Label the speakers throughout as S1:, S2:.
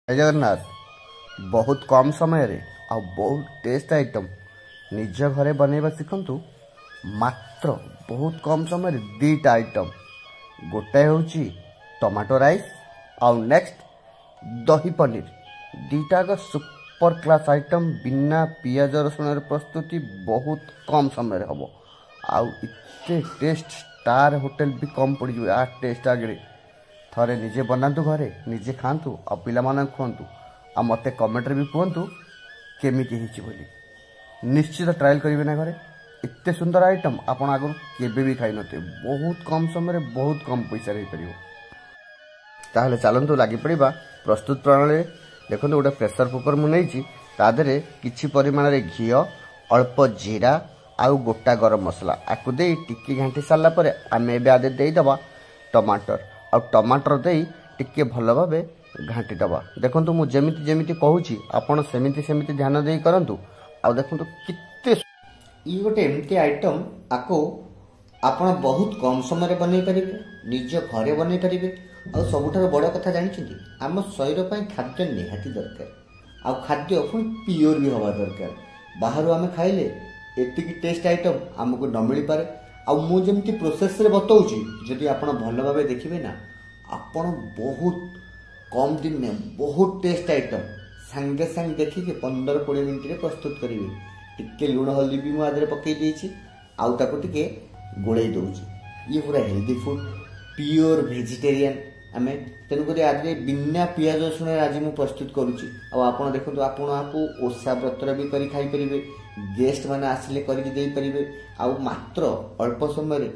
S1: जय जगन्नाथ। बहुत कम समय रे आ बहुत टेस्ट आइटम निज घरे बनैबा शिखंतु। मात्र बहुत कम समय रे दीटा आइटम गोटाए होची टमाटो राइस आउ नेक्स्ट दही पनीर। दीटा का सुपर क्लास आइटम बिना पियाज रसुण प्रस्तुति बहुत कम समय रे हबो। आउ इतने टेस्ट स्टार होटल भी कम पड़ आ टेस्ट आगे थरे निजे बनातु घरे निजे खातु आ पिला खुआतु आ मते कमेंट भी कहतु केमिति हिची बोली। निश्चित ट्रायल करेंगे ना घरे। इतने सुंदर आइटम आपण आगु केबे भी खाई नथे। बहुत कम समय बहुत कम पैसा रही पारिबो। ताहले चलंतु लागि पड़िबा प्रस्तुत प्रणाली। देखंतु गोटे प्रेशर कुकर मु नेइची ता देरे किछि परिमाण रे घी अल्प जीरा आउ गोटा गरम मसला आकु दे टिक्की घांटी सारला परे आमे एबे आदे देई दबा टमाटर आ टमाटर दे टिक्के भल भाबे घांटी दबा। देखंतु मु जेमिति जेमिति कहूची आपण सेमिति सेमिति ध्यान देई करंतु। आ देखंतु कित्ते ई गोटे एमती आइटम आको आपण बहुत कम समय रे बनै परिबे निज घरे बनै परिबे। आ सबुठार बड़ कथा जानिछंती आम शरीर पई खाद्य निहाती दरकार। आ खाद्य पुणी प्योर भी हवा दरकार। बाहर आम खाइले एतिकी टेस्ट आइटम आमको न मिल पारे। मु जमती प्रोसेस रे बताऊची जदि आपण भल भाबे देखिबे ना आपण बहुत कम दिन में बहुत टेस्ट आइटम संगे संग देखिके 15-20 मिनट रे प्रस्तुत करिवे। टिके लुण हल्दी भी मु आदरे पकई देछि आउ ताको टिके गोळै दउछि। ये पूरा हेल्दी फूड प्योर वेजिटेरियन आमे तेणुक आज बिना पियाज रसुण आज मुझे प्रस्तुत करुच्ची। आपड़ देखो आपको ओषा व्रतर भी कर खाई पारे। गेस्ट मैंने आसिले करके दे पारे। आ मात्र अल्प समय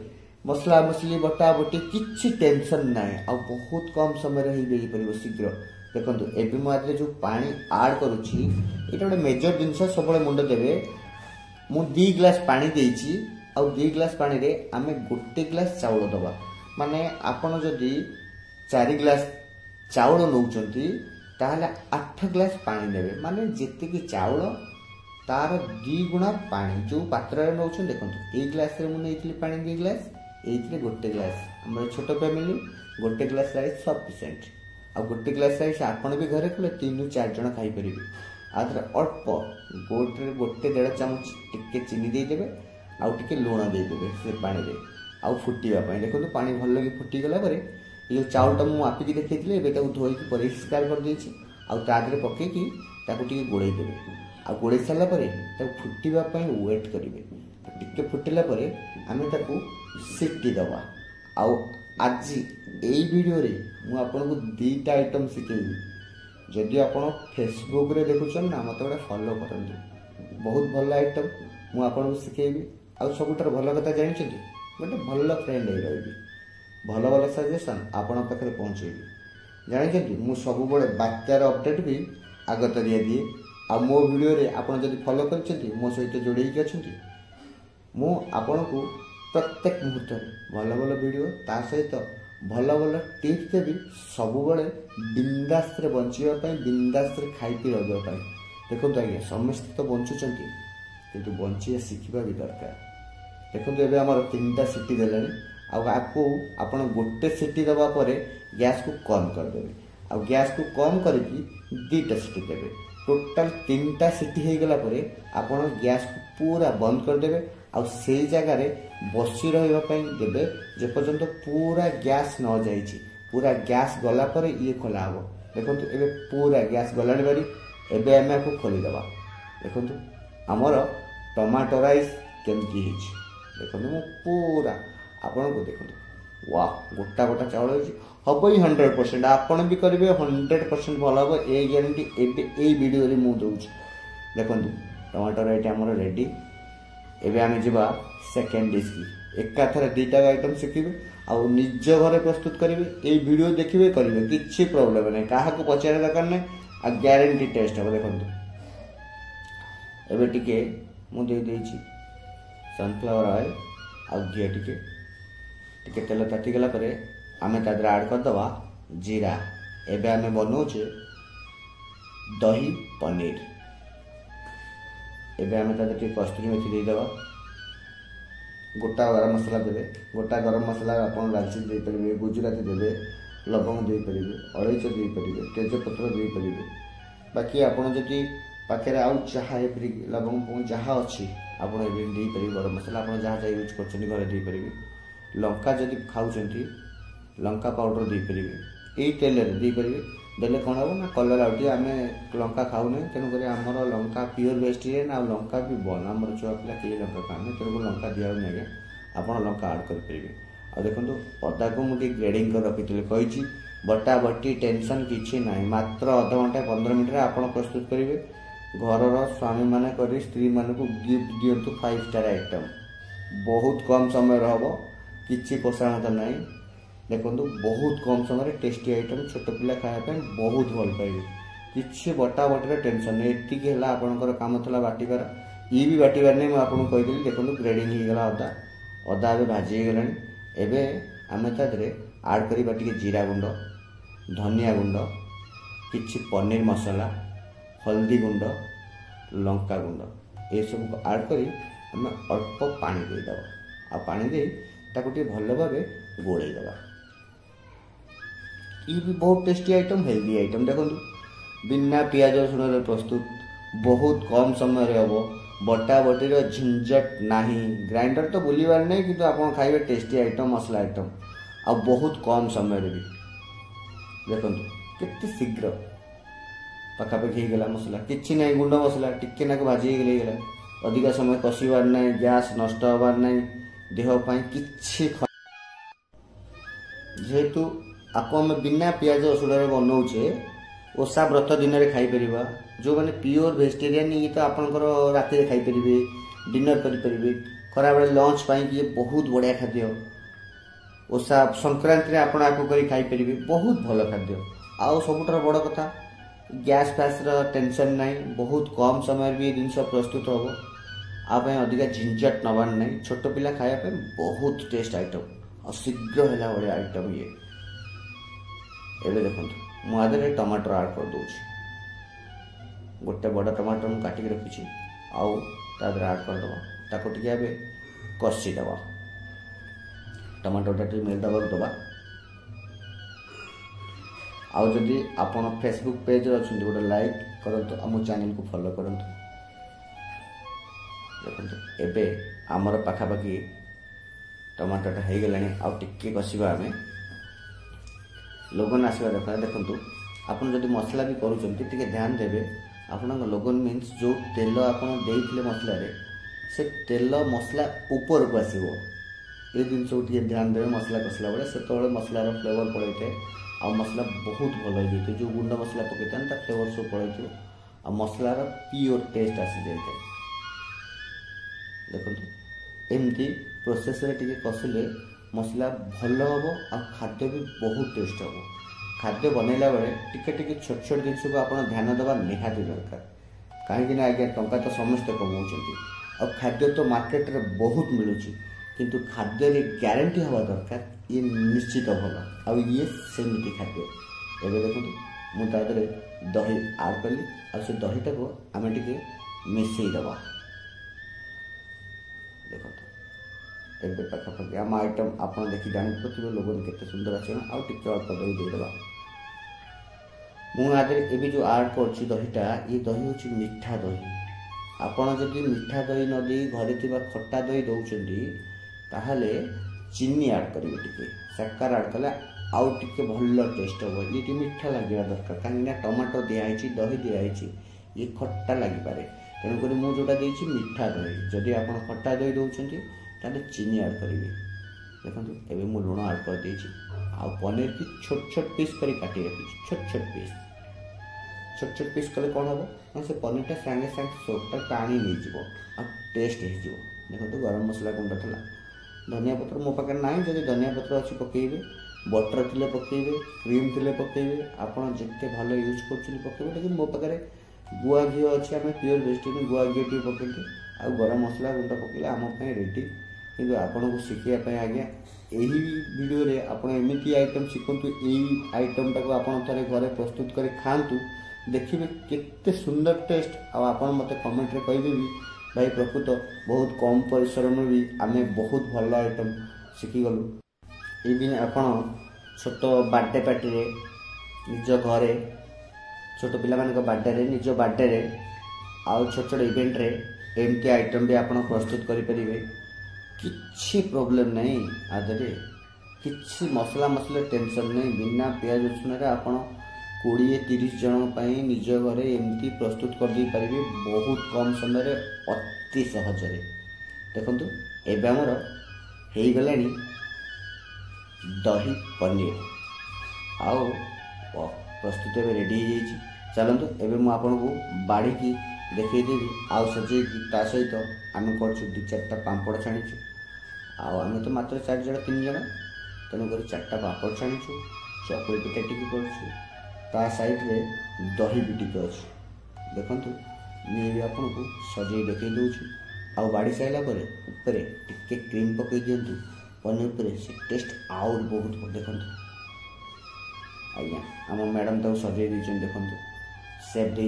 S1: मसला मसली बटा बटी किसी टेंशन ना आ बहुत कम समय दे पार शीघ्र। देखो एबी मुझे जो पानी आड करुच्ची ये गोटे मेजर जिनस सब मुंड देवे। मु 2 ग्लास पानी देइची आ 2 ग्लास पानी रे आमे गोटे ग्लास चाउल दबा। माने आपण जदि 4 ग्लास चाउल नौचंती ताहले 8 ग्लास पानी नेबे। माने जेतिकी चाउल तार 2 गुणा पानी जो पात्र रे नौचन। देखंतु 1 ग्लास रे मु नेइतली पानी 2 ग्लास एइतले गोटे ग्लास। हमर छोट फैमिली गोटे ग्लास राइस सफिशिएंट। आ गोटे ग्लास राइस आपण भी घरे कले 3-4 जण खाई परिबे। आदर अल्प गोटे 1.5 चामच टिके चीनी दे देबे आ टिके लूण दे देबे से पानी रे आ फुटीबा पई। देखंतु पानी भल लगे फुटी गला परे ये चाउलटा मु आपिकी देखैथिले एबे ताकू धोइकी परिष्कार कर देछि आ तादरे पकेकी ताकू टिके गोळै देबे। आ गोळै सारला परे ताकू फुटीबा पई वेट करिवे। टिके फुटिला परे आमे ताकू सिटी दबा। आ आज एई वीडियो रे मु आपनको 2टा आइटम सिखेइबी। जदि आपण फेसबुक रे देखुछन ना मते गोटे फॉलो करंतु। बहुत भल आइटम मु आपनको सिखेइबी। आ सबुठार भल कथा जानिछथि गोटे भल फ्रेंड हे रहबी। भल भल सजेशन आपण पाखे पहुँचेबी। जानी मु सब बात्यार अपडेट भी आगत दिए दिए। आ मो वीडियो रे आपण जदि फॉलो करछथि मो सहित जोड़ेकी अछथि मु आपण को प्रत्येक मुहूर्त भल भल वीडियो ता सहित भल भल टिप्स देवी। सब बिंदास रे बंचिबा पई बिंदास रे खाई पी रहबा पई। देखो आज्ञा समस्त तो बंचुचंती किंतु बंचिया शिखिबा भी दरकार। देखो एबे हमर 3टा सिटी देलानी। आपको आपण गोटे सिटी दबा परे गैस को कम कर देबे। आ गैस को कम करके 2टा सिटी देबे। टोटल 3टा सिटी हे गला परे आपण गैस को पूरा बंद कर देबे। आ सेई जगह रे बसी रहबा पई देबे जे पर्यंत पूरा गैस न जाईची। पूरा गैस गला परे ये खोला हबो। देखंतु एबे पूरा गैस गलानी बारी एबे हमें आपको खोली दबा। देखंतु हमर टमाटो राइस केमती हिची। देखंतु मु पूरा आपण को देखो वाह गोटा गोटा चावल हम ही 100%। आपण भी करेंगे 100% भल हम ए ग्यारंटी ए वीडियो रे मु दउछ। देखो टमाटर राइट हमर रेडी। एबे आमे जिबा सेकंड डिश की एका थरे 2टा आइटम सिखिबे आ निज घरे प्रस्तुत करेंगे। ए वीडियो देखिबे करिवे किछि प्रॉब्लम नै काहा को पचारे दरकार नै आ ग्यारंटी टेस्ट हो। देखो एबे टिके मु दे देछि सनफ्लावर ऑयल आ घी टिके तेल ताती गला परे आमे तादर ऐड कर दवा जीरा। एबे आमे बनौछे दही पनीर। एबे आमे तादर टिके कस्तूरी मेथी दे दवा। गोटा गरम मसला देबे। गोटा गरम मसला आपण दालचीनी दे परिबे गुजराती देबे लवंग देपर अलैच देपर तेजपत्र देपर बाकी आपड़ जदि पाखे आउ जहाँ लवंग जहाँ अच्छी आपड़ देपर गरम मसला आप जहाँ जहाँ यूज कर घरे लंका जदि खाऊँ लंका पाउडर देपर यही तेल देपर देले कौन हम ना कलर आउट आम लंका खाऊने तेणुक आमर लंका प्योर वेजिटेरियन आ लंका भी बन आम छुआ पिला किए लंका खाने तेणुक लंका दिया आज्ञा आप लंका आड करेंगे आ देखो अदा को मुझे ग्रेडिंग कर रखी कही बटा बटी टेंशन किसी ना मात्र अध घंटा 15 मिनट आप प्रस्तुत करेंगे घर स्वामी मान कर स्त्री मान को गिफ्ट दिंतु 5 स्टार आइटम बहुत कम समय हम कि पोषाणता ना देखो बहुत कम समय टेस्टी आइटम छोट पिला खायापी बहुत भल पाइबे किसी बटा बटर टेंशन नहीं एतिक है आपंकर कम था बाटिबार ये भी बाटिबार नहीं मुझे आपको कहीदेली देखो ग्रेडिंग होगा अदा अदा ए भाजी गला एवं आम तादे आड करवा जीरा गुंड धनिया गुंड किछि पनीर मसला हल्दी गुंड लंका गुंड ये सब आड कर आम अल्प पानी देदेव आ पानी दे भल भाव गोलैदेवा ये भी बहुत टेस्टी आइटम हेल्दी आइटम देखो बिना पियाज रसुण प्रस्तुत बहुत कम समय हम बटा बटीर झंझट नहीं ग्राइंडर तो बुलवार नहीं कि आप खाइबे टेस्टी आइटम मसला आइटम आ बहुत कम समय भी देखो केते शीघ्र पखापाखि होगा मसला किसी ना गुंड मसला टिके नाक भाजी गला अधिक समय कषार ना गैस नष्ट हबार ना देहपाई कि जेहेतु आप बिना पियाज रसुण बनाऊे ओषा व्रत दिन में खाईपर जो मैंने प्योर वेजिटेरियन ये तो आपंकर राति खाईपर डिनर करें खरा बेले लंच पाई बहुत बढ़िया खाद्य ओषा संक्रांति आप खाईपर बहुत भल खाद्य आउ सबुठार बड़ कथा गैस फैस टेंशन ना बहुत कम समय भी जिन प्रस्तुत हम आप अधिक झंझट नबार ना छोट पिला खायापी बहुत टेस्ट आइटम और शीघ्र है भाई आइटम ये एवं देखो मुझे टमाटर आड कर दूँ गोटे बड़ टमाटर मुझे काटिक रखी आउ तादर आड करदे ताको टे कषिदे टमाटोटा टे मेलदे दबा आउ जदि आप फेसबुक पेज अच्छे गोटे लाइक करूँ आम चैनल को फॉलो करूँ देखो एबे आमर पाखापाखि टमाटोटा हो गला आउ टिके कषा आम लोगन आसवा दरकार देखो आप मसला भी करुँचे ध्यान देवे आपण लोगन मीन्स जो तेल आप मसला से तेल मसला ऊपर को आसो ये जिन ध्यान देवे मसला कसला बेले से मसलार फ्लेवर पड़े थे आ मसला बहुत भल हो जो गुंड मसला पकई था फ्लेवर सब पड़े आ मसलार प्योर टेस्ट आसी जाए देखो एमती प्रोसेस रे कषिले मसला भल हम आ खाद्य भी बहुत टेस्ट हम खाद्य बनैला बेले टिके छोट छोट जिन को आप ध्यान देवा निहाती दरकार कहीं आज्ञा टंका तो समस्ते कमाऊँच और खाद्य तो मार्केट रे बहुत मिलूँ किंतु खाद्य ग्यारंटी हवा दरकार ये निश्चित भल आ ये सेमती खाद्य एवं देखो मुझे दही आड कली आ से दहीटा को आम टे मिसईदबा देखो एवं पाखापाखि आम आइटम आप देखी जापे लोगन के सुंदर आस टे अल्प दही देदेबा मुझे जो आड कर दहीटा ये दही हूँ मीठा दही आपड़ जदि मीठा दही न दे घरे खट्टा दही दौरान ताहले चीनी आड करेंगे टे शक्कर आड कले आउ टे भल टेस्ट हम ये मीठा लगे दरकार कहीं टमाटर दिखाई दही दिखाई ये खट्टा लगिपे तेणुक मुझा देती मीठा दही जदि आप खट्टा दही दौरान ताले चीनी आड करेंगे देखो एवं मुझे लुण आड कर देछि आ पनीर की छोट छोट पीस कर काटी रखी छोट छोट पीस कले कौन हम ना से पनीरटा सागे सागे सोपटा टाणी नहीं आ टेस्ट हो देखो गरम मसला गुंड था धनिया पत्र मो पाखे ना जब धनिया पत्र अच्छी पकेबे बटर थे पकेबे क्रीम थे पकेबे आपड़ जिते भल यूज कर लेकिन मो पाखे गुआ घी अच्छी आम प्योर वेजिटेरियन गुआ घी टे पकेटे आ गरम मसला गुंड पकेले आम रेडी कि आपन को शिखापी आज्ञा यही वीडियो रे आपन एमती आइटम शिखु यही आइटम टाक आपन थे घरे प्रस्तुत कर खातु देखिए केते सुंदर टेस्ट आपन मते कमेंट रे कहिबे भी भाई प्रकृत बहुत कम परिश्रम भी आम बहुत भल आइटम शिखीगलु ये आपन छोट बर्थडे पार्टी रे निज घरे छोट पिला बर्थडे रे निज बर्थडे रे आउ छोट छोट इवेंट रे एमती आइटम भी आप प्रस्तुत करें किसी प्रोब्लेम नहीं आदि किसी मसला मसला टेंशन नहीं बिना पियाज रसुण आप 20-30 जन निज घरे एमती प्रस्तुत कर दे पारे बहुत कम समय अति सहज देखु एमर हो गला दही पनीर आउ प्रस्तुत रेडी हो चलतु एवं मुझे आपन को बाड़ी की देखईदेवी आउ सजे ता सहित आम कर 2-4टा पापड़ छाणीचु आम तो मात्र 4 जन 3 जन तेणुक 4टा पापड़ छाणीचु चकुली पिठा टी कर साइड रे दही भी टी अच्छे देखु मुझे आपन को सजे देखई दूँ आउ बाड़ी सारा पर टिके क्रीम पकई दिंतु पनीर पर से टेस्ट आउट बहुत देखु आज्ञा आम मैडम तक सजे देखु सेफ दे